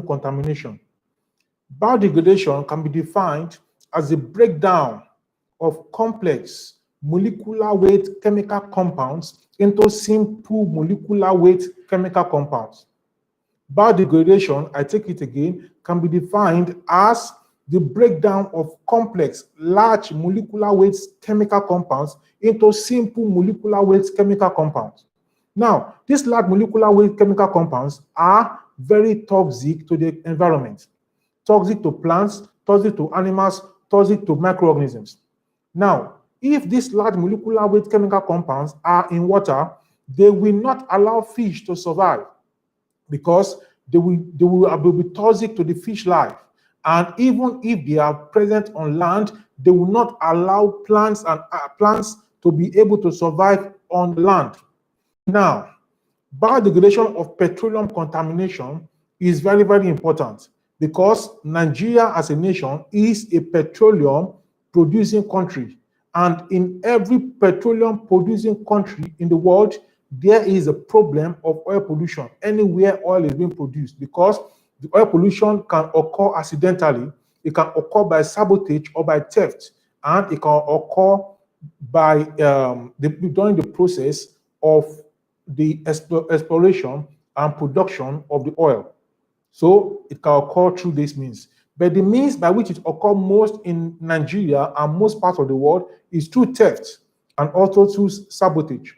contamination. Biodegradation can be defined as the breakdown of complex molecular weight chemical compounds into simple molecular weight chemical compounds. Biodegradation, I take it again, can be defined as the breakdown of complex, large molecular weight chemical compounds into simple molecular weight chemical compounds. Now, these large molecular weight chemical compounds are very toxic to the environment, toxic to plants, toxic to animals, toxic to microorganisms. Now, if these large molecular weight chemical compounds are in water, they will not allow fish to survive because they will be toxic to the fish life. And even if they are present on land, they will not allow plants to be able to survive on land. Now, biodegradation of petroleum contamination is very, very important because Nigeria as a nation is a petroleum producing country. And in every petroleum producing country in the world, there is a problem of oil pollution anywhere oil is being produced, because the oil pollution can occur accidentally, it can occur by sabotage or by theft, and it can occur by during the process of the exploration and production of the oil. So it can occur through this means. But the means by which it occurs most in Nigeria and most parts of the world is through theft and also through sabotage.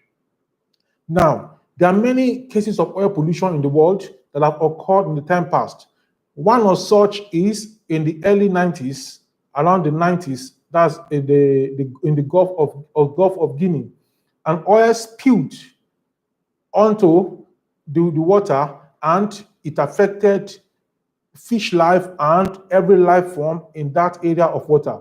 Now, there are many cases of oil pollution in the world that have occurred in the time past. One of such is in the early 90s, around the 90s, that's in the Gulf of Guinea. And oil spilled onto the water, and it affected fish life and every life form in that area of water.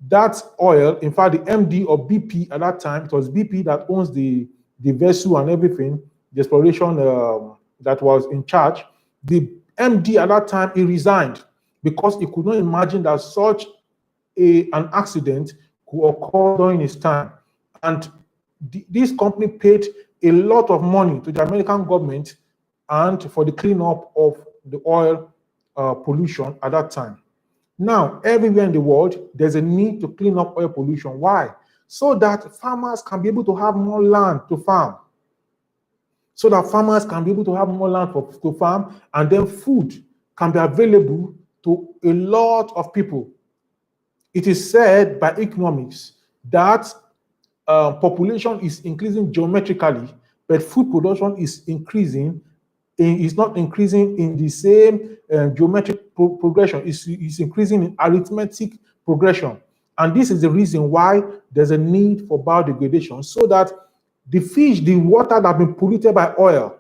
That oil, in fact, the MD of BP at that time, it was BP that owns the vessel and everything, the exploration that was in charge. The MD at that time, he resigned because he could not imagine that such an accident could occur during his time. And this company paid a lot of money to the American government and for the cleanup of the oil pollution at that time. Now, everywhere in the world, there's a need to clean up oil pollution. Why? So that farmers can be able to have more land to farm. So that farmers can be able to have more land to farm, and then food can be available to a lot of people. It is said by economics that population is increasing geometrically, but food production is increasing. It's not increasing in the same geometric progression. It's increasing in arithmetic progression. And this is the reason why there's a need for biodegradation, so that the fish, the water that has been polluted by oil,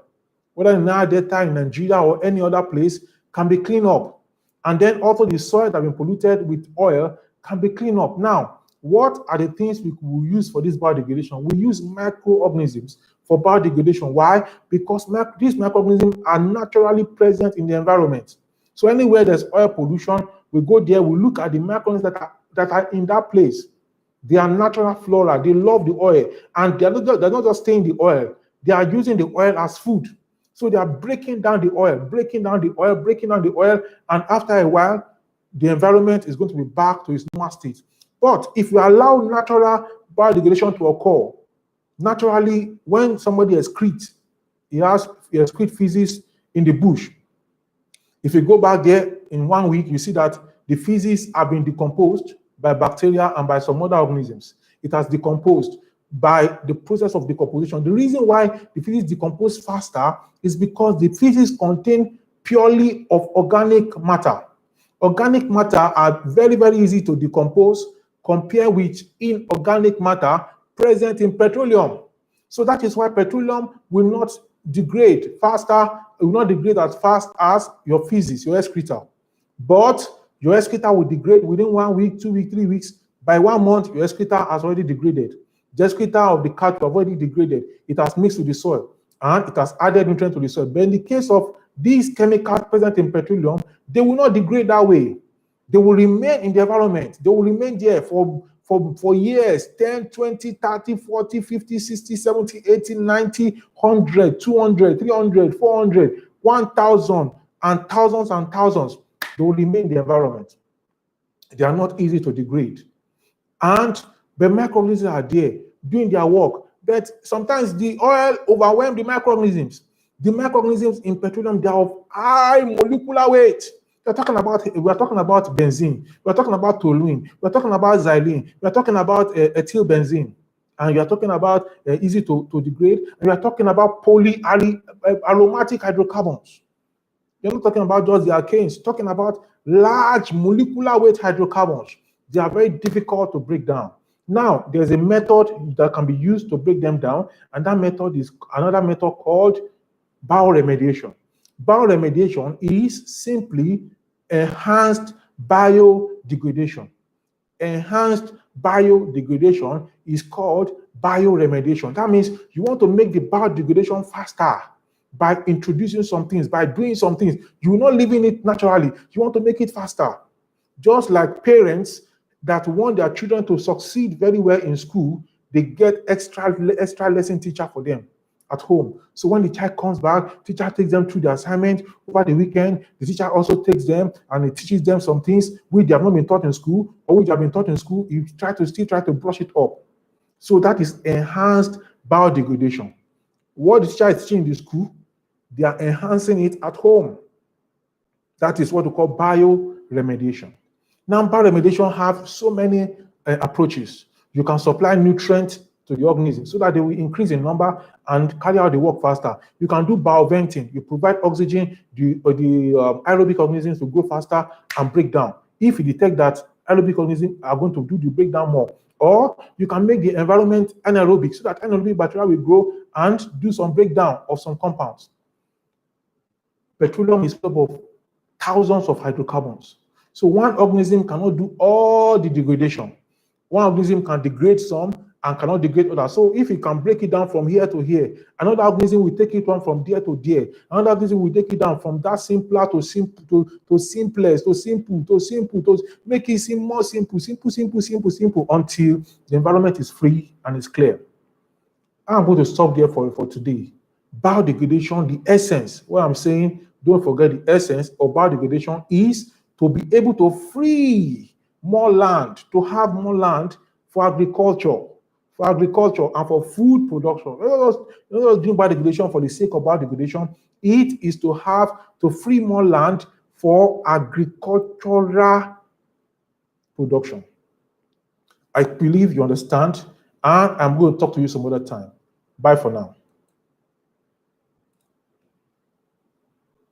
whether in Nile Delta, in Nigeria, or any other place, can be cleaned up. And then also the soil that has been polluted with oil can be cleaned up. Now, what are the things we will use for this biodegradation? We use microorganisms for biodegradation. Why? Because these microorganisms are naturally present in the environment. So anywhere there's oil pollution, we go there, we look at the microorganisms that are in that place. They are natural flora, they love the oil, and they're not just staying in the oil, they are using the oil as food. So they are breaking down the oil, and after a while, the environment is going to be back to its normal state. But if you allow natural biodegradation to occur, naturally, when somebody excretes, he excretes feces in the bush. If you go back there in 1 week, you see that the feces have been decomposed by bacteria and by some other organisms. It has decomposed by the process of decomposition. The reason why the feces decompose faster is because the feces contain purely of organic matter. Organic matter are very, very easy to decompose compared with inorganic matter present in petroleum. So that is why petroleum will not degrade faster, it will not degrade as fast as your feces, your excreta. But your excreta will degrade within 1 week, 2 weeks, 3 weeks. By 1 month, your excreta has already degraded. The excreta of the cattle have already degraded. It has mixed with the soil and it has added nutrients to the soil. But in the case of these chemicals present in petroleum, they will not degrade that way. They will remain in the environment. They will remain there for years, 10, 20, 30, 40, 50, 60, 70, 80, 90, 100, 200, 300, 400, 1,000. and thousands, they will remain in the environment. They are not easy to degrade. And the microorganisms are there doing their work. But sometimes the oil overwhelms the microorganisms. The microorganisms in petroleum, they are of high molecular weight. We are talking about benzene. We are talking about toluene. We are talking about xylene. We are talking about ethyl benzene. And you are talking about easy to degrade. And we are talking about polyaromatic hydrocarbons. You're not talking about just the alkanes, talking about large molecular weight hydrocarbons. They are very difficult to break down. Now, there's a method that can be used to break them down, and that method is another method called bioremediation. Bioremediation is simply enhanced biodegradation. Enhanced biodegradation is called bioremediation. That means you want to make the biodegradation faster by introducing some things, by doing some things. You're not living it naturally. You want to make it faster. Just like parents that want their children to succeed very well in school, they get extra lesson teacher for them at home. So when the child comes back, teacher takes them through the assignment over the weekend. The teacher also takes them and it teaches them some things which they have not been taught in school, or which have been taught in school. You still try to brush it up. So that is enhanced biodegradation. What the teacher is teaching in the school, they are enhancing it at home. That is what we call bioremediation. Now, bioremediation have so many approaches. You can supply nutrients to the organism so that they will increase in number and carry out the work faster. You can do bioventing. You provide oxygen, the aerobic organisms to grow faster and break down. If you detect that aerobic organisms are going to do the breakdown more, or you can make the environment anaerobic so that anaerobic bacteria will grow and do some breakdown of some compounds. Petroleum is made up of thousands of hydrocarbons. So one organism cannot do all the degradation. One organism can degrade some and cannot degrade others. So if it can break it down from here to here, another organism will take it on from there to there. Another organism will take it down from that simpler to simple to simplest to simple to make it seem more simple until the environment is free and is clear. I'm going to stop there for today. Biodegradation, the essence, what I'm saying, don't forget the essence of biodegradation is to be able to free more land, to have more land for agriculture and for food production. Not just doing biodegradation for the sake of biodegradation. It is to have to free more land for agricultural production. I believe you understand, and I'm going to talk to you some other time. Bye for now.